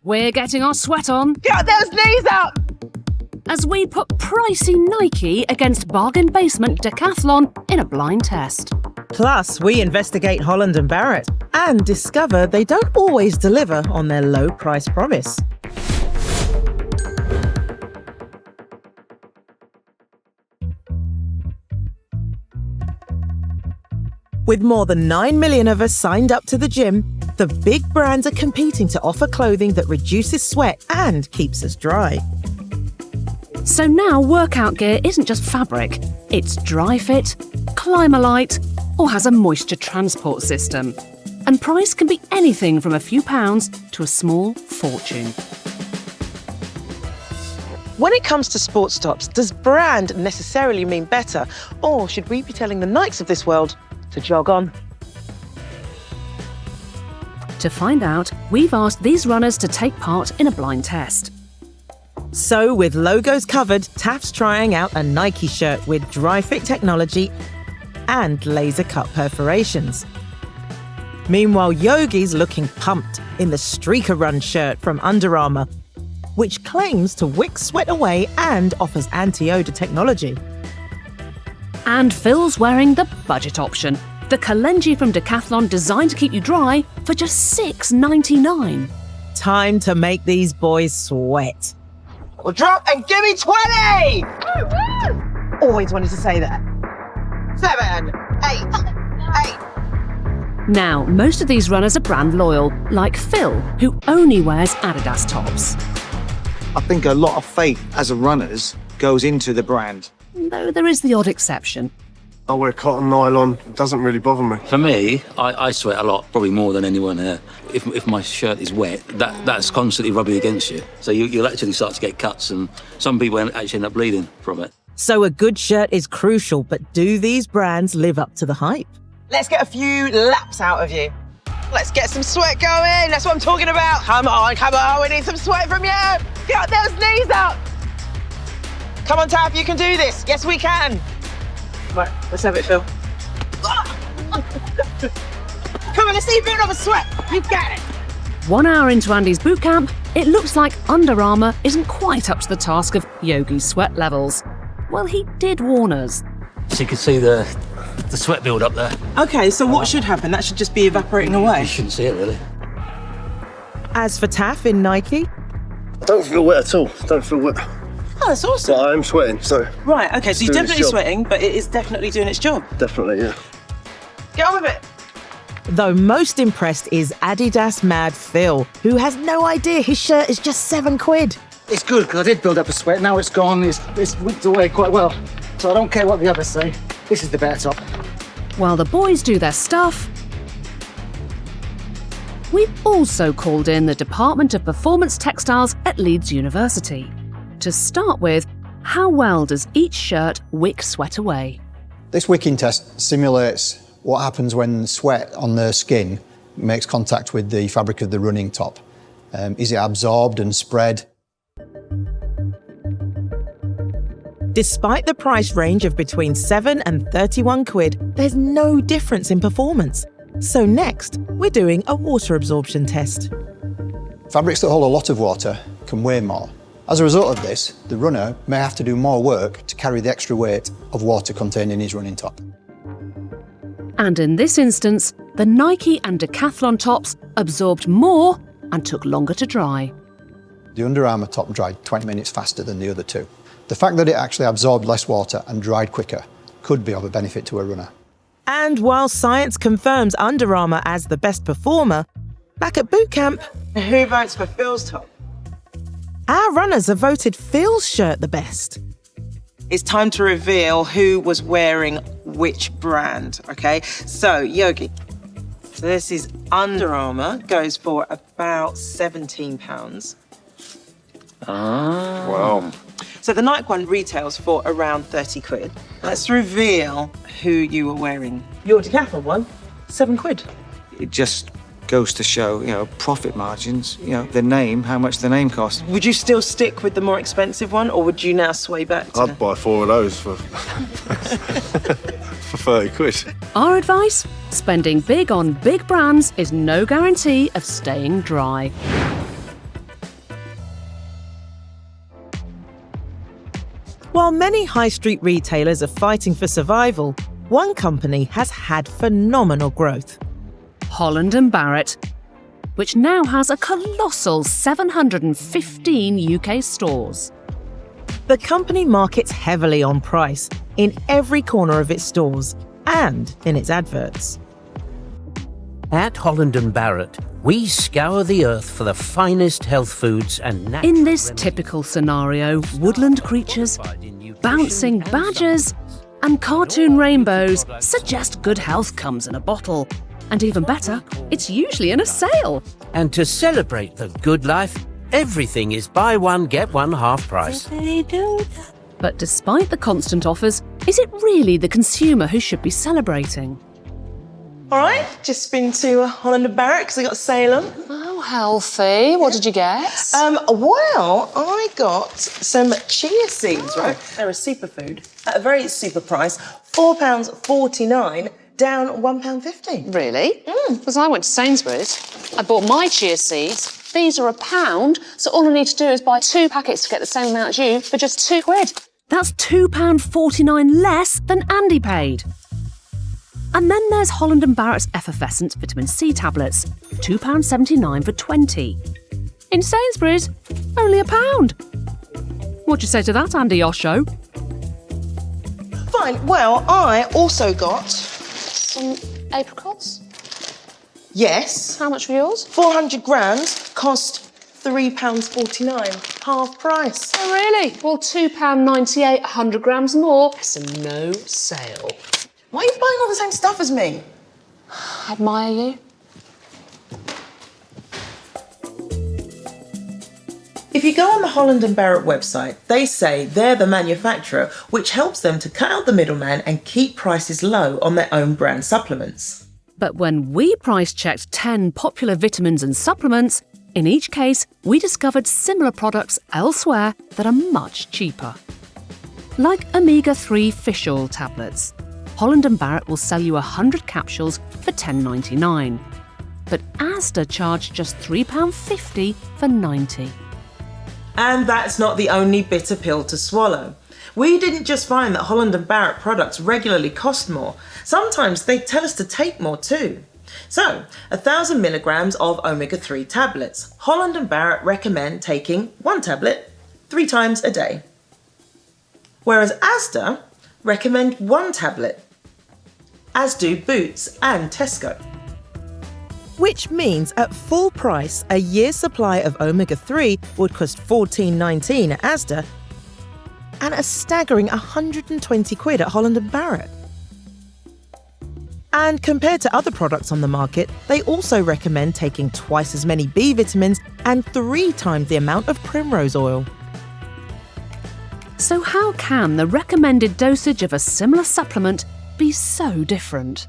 we're getting our sweat on. Get those knees out! As we put pricey Nike against bargain basement Decathlon in a blind test. Plus, we investigate Holland and Barrett and discover they don't always deliver on their low price promise. With more than 9 million of us signed up to the gym, the big brands are competing to offer clothing that reduces sweat and keeps us dry. So now workout gear isn't just fabric, it's dry fit, Climalite, or has a moisture transport system. And price can be anything from a few pounds to a small fortune. When it comes to sports tops, does brand necessarily mean better? Or should we be telling the Nikes of this world to jog on? To find out, we've asked these runners to take part in a blind test. So, with logos covered, Taff's trying out a Nike shirt with dry fit technology and laser cut perforations. Meanwhile, Yogi's looking pumped in the Streaker Run shirt from Under Armour, which claims to wick sweat away and offers anti-odor technology. And Phil's wearing the budget option, the Kalenji from Decathlon designed to keep you dry for just $6.99. Time to make these boys sweat. Well, drop and give me 20! Always wanted to say that. 7, 8. Now, most of these runners are brand loyal, like Phil, who only wears Adidas tops. I think a lot of faith as a runners goes into the brand. Though there is the odd exception. I wear cotton nylon. It doesn't really bother me. For me, I sweat a lot, probably more than anyone here. If my shirt is wet, that's constantly rubbing against you. So you'll actually start to get cuts, and some people actually end up bleeding from it. So a good shirt is crucial, but do these brands live up to the hype? Let's get a few laps out of you. Let's get some sweat going. That's what I'm talking about. Come on. We need some sweat from you. Get those knees out. Come on, Taff, you can do this. Yes, we can. Right, let's have it, Phil. Come on, let's see a bit of a sweat. You got it. 1 hour into Andy's boot camp, it looks like Under Armour isn't quite up to the task of Yogi's sweat levels. Well, he did warn us. So you can see the sweat build up there. Okay, so what should happen? That should just be evaporating away. You shouldn't see it, really. As for Taff in Nike, I don't feel wet at all. Don't feel wet. Oh, that's awesome. But I'm sweating, so... Right, okay, so you're doing its definitely job. sweating, but it is definitely doing its job. Definitely, yeah. Get on with it. though most impressed is Adidas mad Phil, who has no idea his shirt is just £7. It's good, because I did build up a sweat. Now it's gone. It's wicked away quite well. So I don't care what the others say. This is the better top. While the boys do their stuff, we've also called in the Department of Performance Textiles at Leeds University. To start with, how well does each shirt wick sweat away? This wicking test simulates what happens when sweat on the skin makes contact with the fabric of the running top. Is it absorbed and spread? Despite the price range of between £7 and £31, there's no difference in performance. So next, we're doing a water absorption test. Fabrics that hold a lot of water can weigh more. As a result of this, the runner may have to do more work to carry the extra weight of water contained in his running top. And in this instance, the Nike and Decathlon tops absorbed more and took longer to dry. The Under Armour top dried 20 minutes faster than the other two. The fact that it actually absorbed less water and dried quicker could be of a benefit to a runner. And while science confirms Under Armour as the best performer, back at boot camp, Who votes for Phil's top? our runners have voted Phil's shirt the best. It's time to reveal who was wearing which brand, okay? So, Yogi, so this is Under Armour, goes for about £17. Wow. So the Nike one retails for around £30. Let's reveal who you were wearing. Your Decathlon one, £7. It just goes to show, profit margins, the name, how much the name costs. Would you still stick with the more expensive one, or would you now sway back to... I'd buy 4 of those for for £30. Our advice? Spending big on big brands is no guarantee of staying dry. While many high street retailers are fighting for survival, one company has had phenomenal growth. Holland and Barrett, which now has a colossal 715 UK stores. The company markets heavily on price in every corner of its stores and in its adverts. At Holland and Barrett, we scour the earth for the finest health foods and natural In this remedies. typical scenario, woodland creatures, bouncing badgers, and cartoon rainbows suggest good health comes in a bottle. And even better, it's usually in a sale. And to celebrate the good life, everything is buy one, get one half price. But despite the constant offers, is it really the consumer who should be celebrating? All right, just been to Holland and Barrett because I got a sale on. Oh, healthy. What did you get? Well, I got some chia seeds, right? They're a superfood at a very super price, £4.49, down £1.50. Really? Because I went to Sainsbury's. I bought my chia seeds. These are £1, so all I need to do is buy 2 packets to get the same amount as you for just £2. That's £2.49 less than Andy paid. And then there's Holland and Barrett's effervescent vitamin C tablets, £2.79 for 20. In Sainsbury's, only £1. What'd you say to that, Andy Osho? Fine, well, I also got, Some apricots? yes, How much were yours? 400 grams, cost £3.49, half price. Oh, really? Well, £2.98, 100 grams more. It's a no sale. Why are you buying all the same stuff as me? Admire you. If you go on the Holland and Barrett website, they say they're the manufacturer, which helps them to cut out the middleman and keep prices low on their own brand supplements. But when we price-checked 10 popular vitamins and supplements, in each case, we discovered similar products elsewhere that are much cheaper. Like omega-3 fish oil tablets. Holland and Barrett will sell you 100 capsules for $10.99. But Asda charged just £3.50 for 90. And that's not the only bitter pill to swallow. We didn't just find that Holland and Barrett products regularly cost more. Sometimes they tell us to take more too. So, 1,000 milligrams of omega-3 tablets. Holland and Barrett recommend taking 1 tablet 3 times a day. Whereas Asda recommend 1 tablet, as do Boots and Tesco. Which means at full price, a year's supply of omega-3 would cost £14.19 at Asda and a staggering £120 at Holland and Barrett. And compared to other products on the market, they also recommend taking twice as many B vitamins and 3 times the amount of primrose oil. So how can the recommended dosage of a similar supplement be so different?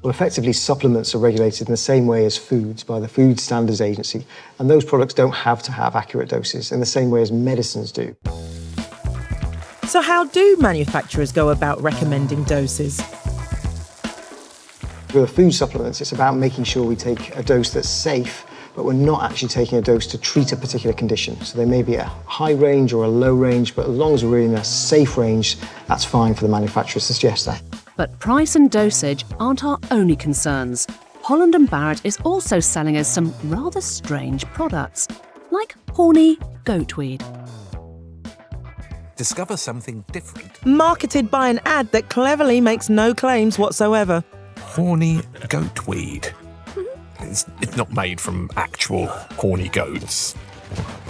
Well, effectively, supplements are regulated in the same way as foods by the Food Standards Agency, and those products don't have to have accurate doses in the same way as medicines do. So how do manufacturers go about recommending doses? With food supplements, it's about making sure we take a dose that's safe, but we're not actually taking a dose to treat a particular condition. So they may be a high range or a low range, but as long as we're in a safe range, that's fine for the manufacturer to suggest that. But price and dosage aren't our only concerns. Holland and Barrett is also selling us some rather strange products, like horny goatweed. Discover something different. Marketed by an ad that cleverly makes no claims whatsoever. Horny goatweed. It's not made from actual horny goats.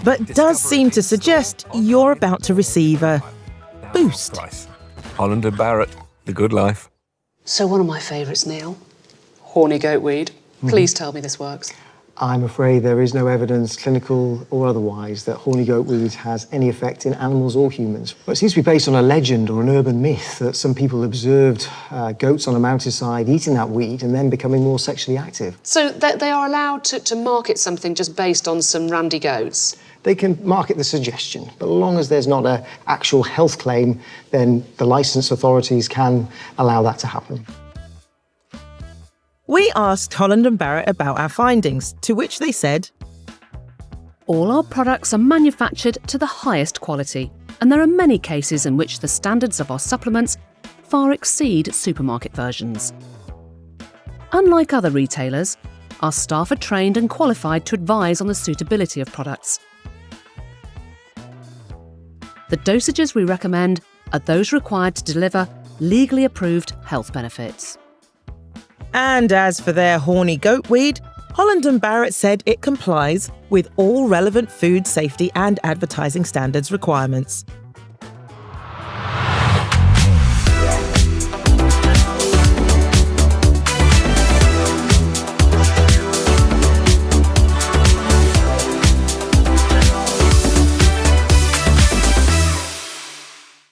But does seem to suggest you're about to receive a boost. Holland and Barrett, the good life. So one of my favourites, Neil. Horny goatweed. Please tell me this works. I'm afraid there is no evidence, clinical or otherwise, that horny goatweed has any effect in animals or humans. But it seems to be based on a legend or an urban myth that some people observed goats on a mountainside eating that weed and then becoming more sexually active. So they are allowed to market something just based on some randy goats? They can market the suggestion, but as long as there's not an actual health claim, then the licensed authorities can allow that to happen. We asked Holland and Barrett about our findings, to which they said, All our products are manufactured to the highest quality and there are many cases in which the standards of our supplements far exceed supermarket versions. Unlike other retailers, our staff are trained and qualified to advise on the suitability of products. The dosages we recommend are those required to deliver legally approved health benefits. And as for their horny goatweed, Holland and Barrett said it complies with all relevant food safety and advertising standards requirements.